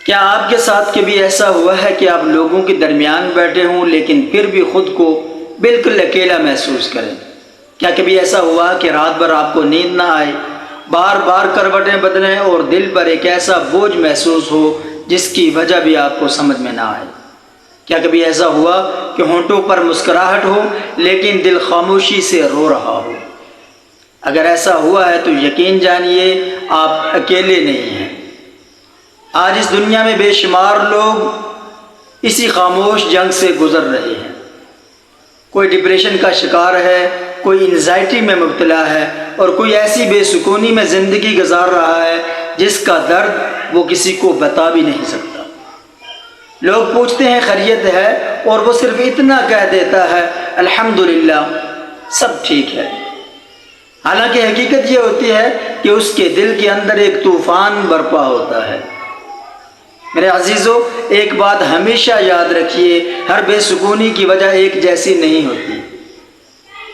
کیا آپ کے ساتھ کبھی ایسا ہوا ہے کہ آپ لوگوں کے درمیان بیٹھے ہوں لیکن پھر بھی خود کو بالکل اکیلا محسوس کریں؟ کیا کبھی ایسا ہوا کہ رات بھر آپ کو نیند نہ آئے، بار بار کروٹیں بدلیں اور دل پر ایک ایسا بوجھ محسوس ہو جس کی وجہ بھی آپ کو سمجھ میں نہ آئے؟ کیا کبھی ایسا ہوا کہ ہونٹوں پر مسکراہٹ ہو لیکن دل خاموشی سے رو رہا ہو؟ اگر ایسا ہوا ہے تو یقین جانیے آپ اکیلے نہیں ہیں۔ آج اس دنیا میں بے شمار لوگ اسی خاموش جنگ سے گزر رہے ہیں۔ کوئی ڈپریشن کا شکار ہے، کوئی انزائٹی میں مبتلا ہے اور کوئی ایسی بے سکونی میں زندگی گزار رہا ہے جس کا درد وہ کسی کو بتا بھی نہیں سکتا۔ لوگ پوچھتے ہیں خیریت ہے اور وہ صرف اتنا کہہ دیتا ہے الحمدللہ سب ٹھیک ہے، حالانکہ حقیقت یہ ہوتی ہے کہ اس کے دل کے اندر ایک طوفان برپا ہوتا ہے۔ میرے عزیزو، ایک بات ہمیشہ یاد رکھیے، ہر بے سکونی کی وجہ ایک جیسی نہیں ہوتی۔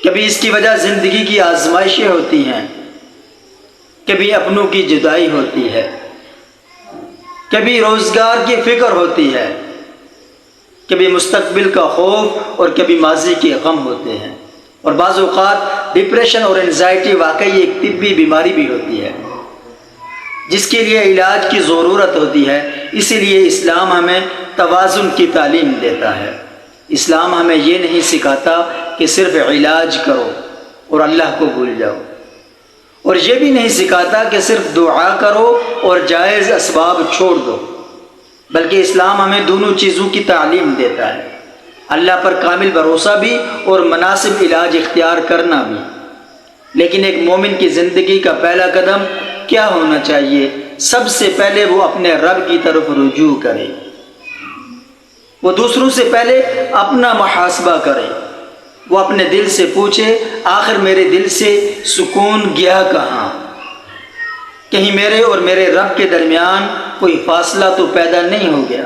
کبھی اس کی وجہ زندگی کی آزمائشیں ہوتی ہیں، کبھی اپنوں کی جدائی ہوتی ہے، کبھی روزگار کی فکر ہوتی ہے، کبھی مستقبل کا خوف اور کبھی ماضی کے غم ہوتے ہیں، اور بعض اوقات ڈپریشن اور انزائٹی واقعی ایک طبی بیماری بھی ہوتی ہے جس کے لیے علاج کی ضرورت ہوتی ہے۔ اسی لیے اسلام ہمیں توازن کی تعلیم دیتا ہے۔ اسلام ہمیں یہ نہیں سکھاتا کہ صرف علاج کرو اور اللہ کو بھول جاؤ، اور یہ بھی نہیں سکھاتا کہ صرف دعا کرو اور جائز اسباب چھوڑ دو، بلکہ اسلام ہمیں دونوں چیزوں کی تعلیم دیتا ہے، اللہ پر کامل بھروسہ بھی اور مناسب علاج اختیار کرنا بھی۔ لیکن ایک مومن کی زندگی کا پہلا قدم کیا ہونا چاہیے؟ سب سے پہلے وہ اپنے رب کی طرف رجوع کرے، وہ دوسروں سے پہلے اپنا محاسبہ کرے، وہ اپنے دل سے پوچھے آخر میرے دل سے سکون گیا کہاں؟ کہیں میرے اور میرے رب کے درمیان کوئی فاصلہ تو پیدا نہیں ہو گیا؟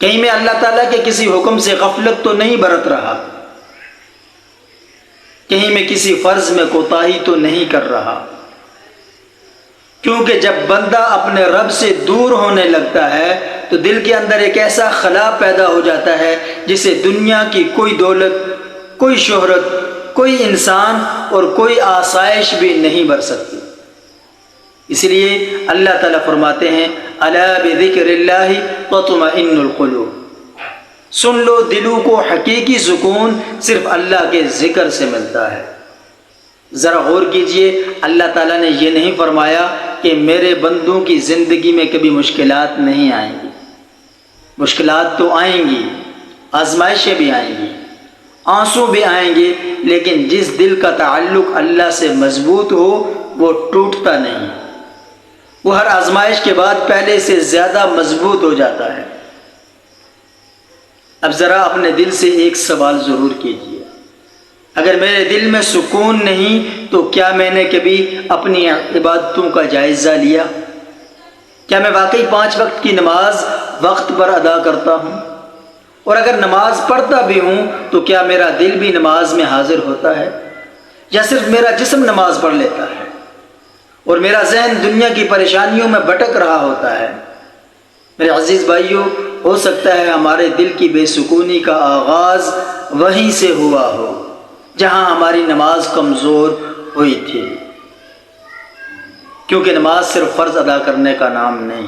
کہیں میں اللہ تعالیٰ کے کسی حکم سے غفلت تو نہیں برت رہا؟ کہیں میں کسی فرض میں کوتاہی تو نہیں کر رہا؟ کیونکہ جب بندہ اپنے رب سے دور ہونے لگتا ہے تو دل کے اندر ایک ایسا خلا پیدا ہو جاتا ہے جسے دنیا کی کوئی دولت، کوئی شہرت، کوئی انسان اور کوئی آسائش بھی نہیں بھر سکتی۔ اس لیے اللہ تعالیٰ فرماتے ہیں الا بذکر اللہ تطمئن القلوب، سن لو دلوں کو حقیقی سکون صرف اللہ کے ذکر سے ملتا ہے۔ ذرا غور کیجئے، اللہ تعالیٰ نے یہ نہیں فرمایا کہ میرے بندوں کی زندگی میں کبھی مشکلات نہیں آئیں گی۔ مشکلات تو آئیں گی، آزمائشیں بھی آئیں گی، آنسو بھی آئیں گے، لیکن جس دل کا تعلق اللہ سے مضبوط ہو وہ ٹوٹتا نہیں، وہ ہر آزمائش کے بعد پہلے سے زیادہ مضبوط ہو جاتا ہے۔ اب ذرا اپنے دل سے ایک سوال ضرور کیجئے، اگر میرے دل میں سکون نہیں تو کیا میں نے کبھی اپنی عبادتوں کا جائزہ لیا؟ کیا میں واقعی 5 وقت کی نماز وقت پر ادا کرتا ہوں؟ اور اگر نماز پڑھتا بھی ہوں تو کیا میرا دل بھی نماز میں حاضر ہوتا ہے، یا صرف میرا جسم نماز پڑھ لیتا ہے اور میرا ذہن دنیا کی پریشانیوں میں بھٹک رہا ہوتا ہے؟ میرے عزیز بھائیوں، ہو سکتا ہے ہمارے دل کی بے سکونی کا آغاز وہیں سے ہوا ہو جہاں ہماری نماز کمزور ہوئی تھی، کیونکہ نماز صرف فرض ادا کرنے کا نام نہیں،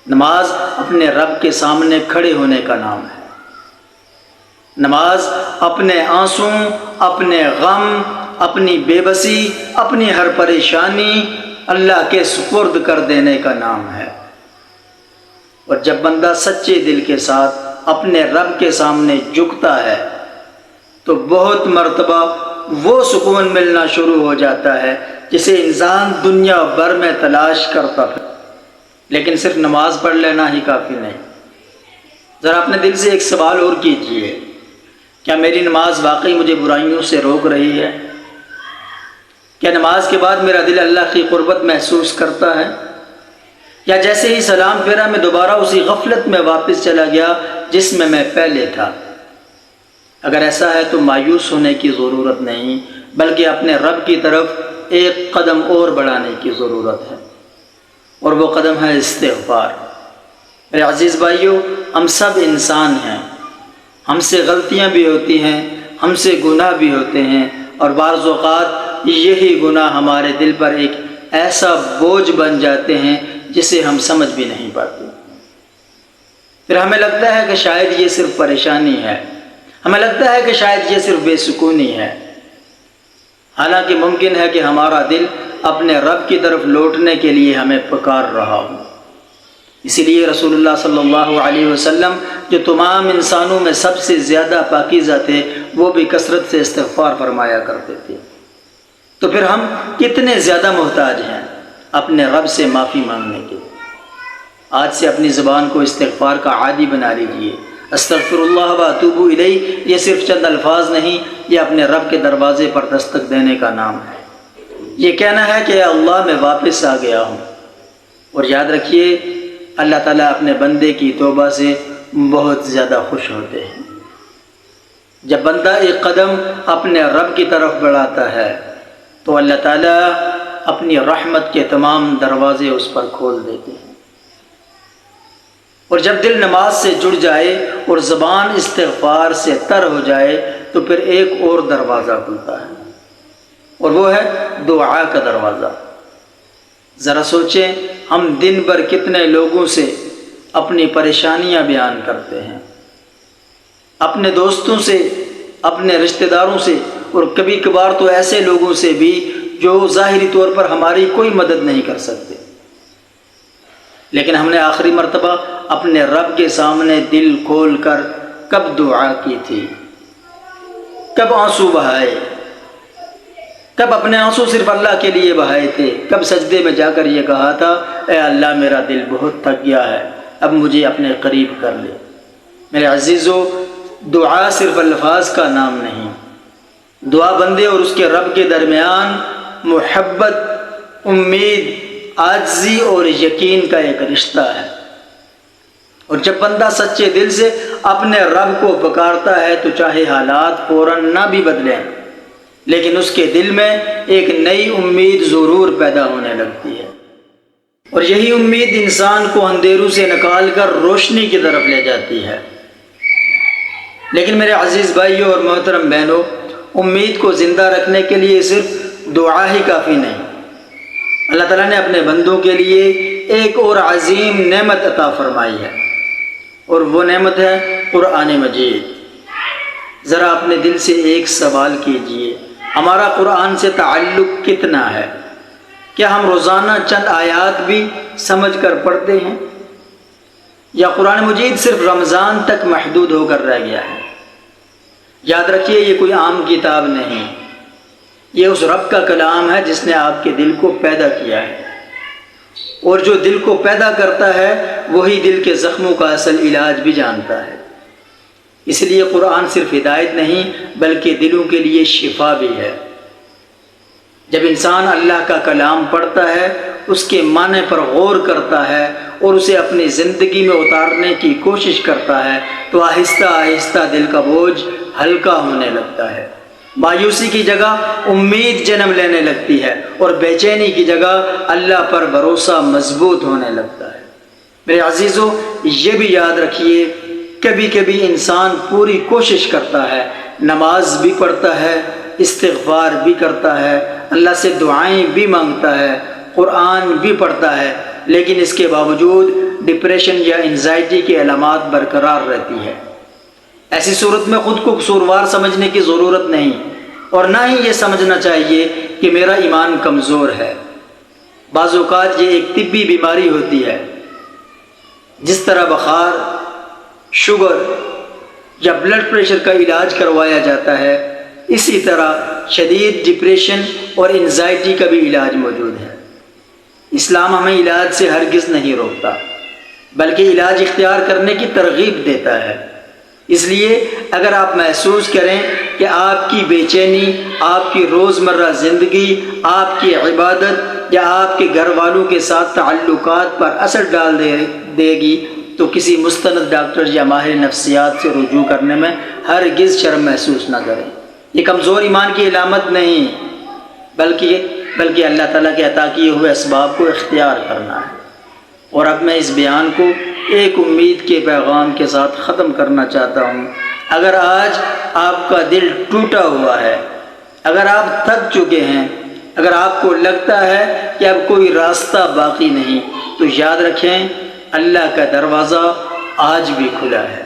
نماز اپنے رب کے سامنے کھڑے ہونے کا نام ہے۔ نماز اپنے آنسوں، اپنے غم، اپنی بے بسی، اپنی ہر پریشانی اللہ کے سپرد کر دینے کا نام ہے۔ اور جب بندہ سچے دل کے ساتھ اپنے رب کے سامنے جھکتا ہے تو بہت مرتبہ وہ سکون ملنا شروع ہو جاتا ہے جسے انسان دنیا بھر میں تلاش کرتا ہے، لیکن صرف نماز پڑھ لینا ہی کافی نہیں۔ ذرا اپنے دل سے ایک سوال اور کیجئے، کیا میری نماز واقعی مجھے برائیوں سے روک رہی ہے؟ کیا نماز کے بعد میرا دل اللہ کی قربت محسوس کرتا ہے، یا جیسے ہی سلام پھیرا میں دوبارہ اسی غفلت میں واپس چلا گیا جس میں پہلے تھا؟ اگر ایسا ہے تو مایوس ہونے کی ضرورت نہیں، بلکہ اپنے رب کی طرف ایک قدم اور بڑھانے کی ضرورت ہے۔ اور وہ قدم ہے استغفار۔ میرے عزیز بھائیوں، ہم سب انسان ہیں، ہم سے غلطیاں بھی ہوتی ہیں، ہم سے گناہ بھی ہوتے ہیں، اور بعض اوقات یہی گناہ ہمارے دل پر ایک ایسا بوجھ بن جاتے ہیں جسے ہم سمجھ بھی نہیں پاتے۔ پھر ہمیں لگتا ہے کہ شاید یہ صرف پریشانی ہے، ہمیں لگتا ہے کہ شاید یہ صرف بے سکونی ہے، حالانکہ ممکن ہے کہ ہمارا دل اپنے رب کی طرف لوٹنے کے لیے ہمیں پکار رہا ہو۔ اسی لیے رسول اللہ صلی اللہ علیہ وسلم جو تمام انسانوں میں سب سے زیادہ پاکیزہ تھے، وہ بھی کثرت سے استغفار فرمایا کرتے تھے۔ تو پھر ہم کتنے زیادہ محتاج ہیں اپنے رب سے معافی مانگنے کے۔ آج سے اپنی زبان کو استغفار کا عادی بنا لیجئے۔ استغفر اللہ و اتوب الیہ یہ صرف چند الفاظ نہیں، یہ اپنے رب کے دروازے پر دستک دینے کا نام ہے۔ یہ کہنا ہے کہ اے اللہ میں واپس آ گیا ہوں۔ اور یاد رکھیے، اللہ تعالیٰ اپنے بندے کی توبہ سے بہت زیادہ خوش ہوتے ہیں۔ جب بندہ ایک قدم اپنے رب کی طرف بڑھاتا ہے تو اللہ تعالیٰ اپنی رحمت کے تمام دروازے اس پر کھول دیتے ہیں، اور جب دل نماز سے جڑ جائے اور زبان استغفار سے تر ہو جائے تو پھر ایک اور دروازہ کھلتا ہے، اور وہ ہے دعا کا دروازہ۔ ذرا سوچیں، ہم دن بھر کتنے لوگوں سے اپنی پریشانیاں بیان کرتے ہیں، اپنے دوستوں سے، اپنے رشتہ داروں سے، اور کبھی کبھار تو ایسے لوگوں سے بھی جو ظاہری طور پر ہماری کوئی مدد نہیں کر سکتے، لیکن ہم نے آخری مرتبہ اپنے رب کے سامنے دل کھول کر کب دعا کی تھی؟ کب آنسو بہائے؟ کب اپنے آنسو صرف اللہ کے لیے بہائے تھے؟ کب سجدے میں جا کر یہ کہا تھا، اے اللہ میرا دل بہت تھک گیا ہے، اب مجھے اپنے قریب کر لے؟ میرے عزیزو، دعا صرف الفاظ کا نام نہیں، دعا بندے اور اس کے رب کے درمیان محبت، امید، عاجزی اور یقین کا ایک رشتہ ہے۔ اور جب بندہ سچے دل سے اپنے رب کو پکارتا ہے تو چاہے حالات فوراً نہ بھی بدلیں، لیکن اس کے دل میں ایک نئی امید ضرور پیدا ہونے لگتی ہے، اور یہی امید انسان کو اندھیروں سے نکال کر روشنی کی طرف لے جاتی ہے۔ لیکن میرے عزیز بھائیوں اور محترم بہنوں، امید کو زندہ رکھنے کے لیے صرف دعا ہی کافی نہیں۔ اللہ تعالیٰ نے اپنے بندوں کے لیے ایک اور عظیم نعمت عطا فرمائی ہے، اور وہ نعمت ہے قرآن مجید۔ ذرا اپنے دل سے ایک سوال کیجئے، ہمارا قرآن سے تعلق کتنا ہے؟ کیا ہم روزانہ چند آیات بھی سمجھ کر پڑھتے ہیں، یا قرآن مجید صرف رمضان تک محدود ہو کر رہ گیا ہے؟ یاد رکھیے، یہ کوئی عام کتاب نہیں، یہ اس رب کا کلام ہے جس نے آپ کے دل کو پیدا کیا ہے، اور جو دل کو پیدا کرتا ہے وہی دل کے زخموں کا اصل علاج بھی جانتا ہے۔ اس لیے قرآن صرف ہدایت نہیں بلکہ دلوں کے لیے شفا بھی ہے۔ جب انسان اللہ کا کلام پڑھتا ہے، اس کے معنی پر غور کرتا ہے اور اسے اپنی زندگی میں اتارنے کی کوشش کرتا ہے تو آہستہ آہستہ دل کا بوجھ ہلکا ہونے لگتا ہے، مایوسی کی جگہ امید جنم لینے لگتی ہے، اور بے چینی کی جگہ اللہ پر بھروسہ مضبوط ہونے لگتا ہے۔ میرے عزیزو، یہ بھی یاد رکھیے، کبھی کبھی انسان پوری کوشش کرتا ہے، نماز بھی پڑھتا ہے، استغفار بھی کرتا ہے، اللہ سے دعائیں بھی مانگتا ہے، قرآن بھی پڑھتا ہے، لیکن اس کے باوجود ڈپریشن یا انزائٹی کی علامات برقرار رہتی ہے۔ ایسی صورت میں خود کو قصوروار سمجھنے کی ضرورت نہیں، اور نہ ہی یہ سمجھنا چاہیے کہ میرا ایمان کمزور ہے۔ بعض اوقات یہ ایک طبی بیماری ہوتی ہے، جس طرح بخار، شوگر یا بلڈ پریشر کا علاج کروایا جاتا ہے، اسی طرح شدید ڈپریشن اور انزائٹی کا بھی علاج موجود ہے۔ اسلام ہمیں علاج سے ہرگز نہیں روکتا، بلکہ علاج اختیار کرنے کی ترغیب دیتا ہے۔ اس لیے اگر آپ محسوس کریں کہ آپ کی بے چینی آپ کی روزمرہ زندگی، آپ کی عبادت یا آپ کے گھر والوں کے ساتھ تعلقات پر اثر ڈال دے گی تو کسی مستند ڈاکٹر یا ماہر نفسیات سے رجوع کرنے میں ہرگز شرم محسوس نہ کریں۔ یہ کمزور ایمان کی علامت نہیں، بلکہ اللہ تعالیٰ کے عطا کیے ہوئے اسباب کو اختیار کرنا ہے۔ اور اب میں اس بیان کو ایک امید کے پیغام کے ساتھ ختم کرنا چاہتا ہوں۔ اگر آج آپ کا دل ٹوٹا ہوا ہے، اگر آپ تھک چکے ہیں، اگر آپ کو لگتا ہے کہ اب کوئی راستہ باقی نہیں، تو یاد رکھیں اللہ کا دروازہ آج بھی کھلا ہے،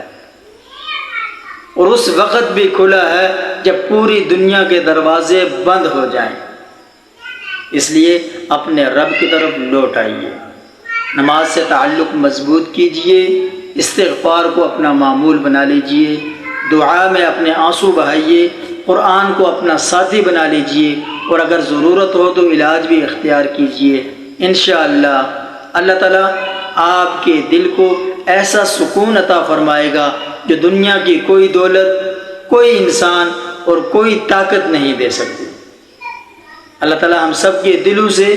اور اس وقت بھی کھلا ہے جب پوری دنیا کے دروازے بند ہو جائیں۔ اس لیے اپنے رب کی طرف لوٹ آئیے، نماز سے تعلق مضبوط کیجئے، استغفار کو اپنا معمول بنا لیجئے، دعا میں اپنے آنسو بہائیے، قرآن کو اپنا ساتھی بنا لیجئے، اور اگر ضرورت ہو تو علاج بھی اختیار کیجئے۔ انشاءاللہ اللہ تعالیٰ آپ کے دل کو ایسا سکون عطا فرمائے گا جو دنیا کی کوئی دولت، کوئی انسان اور کوئی طاقت نہیں دے سکتی۔ اللہ تعالیٰ ہم سب کے دلوں سے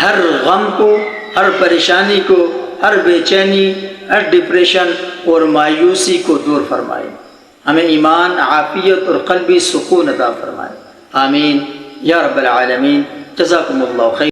ہر غم کو، ہر پریشانی کو، ہر بے چینی، ہر ڈپریشن اور مایوسی کو دور فرمائے، ہمیں ایمان، عافیت اور قلبی سکون عطا فرمائے۔ آمین یا رب العالمین۔ جزاکم اللہ خیر۔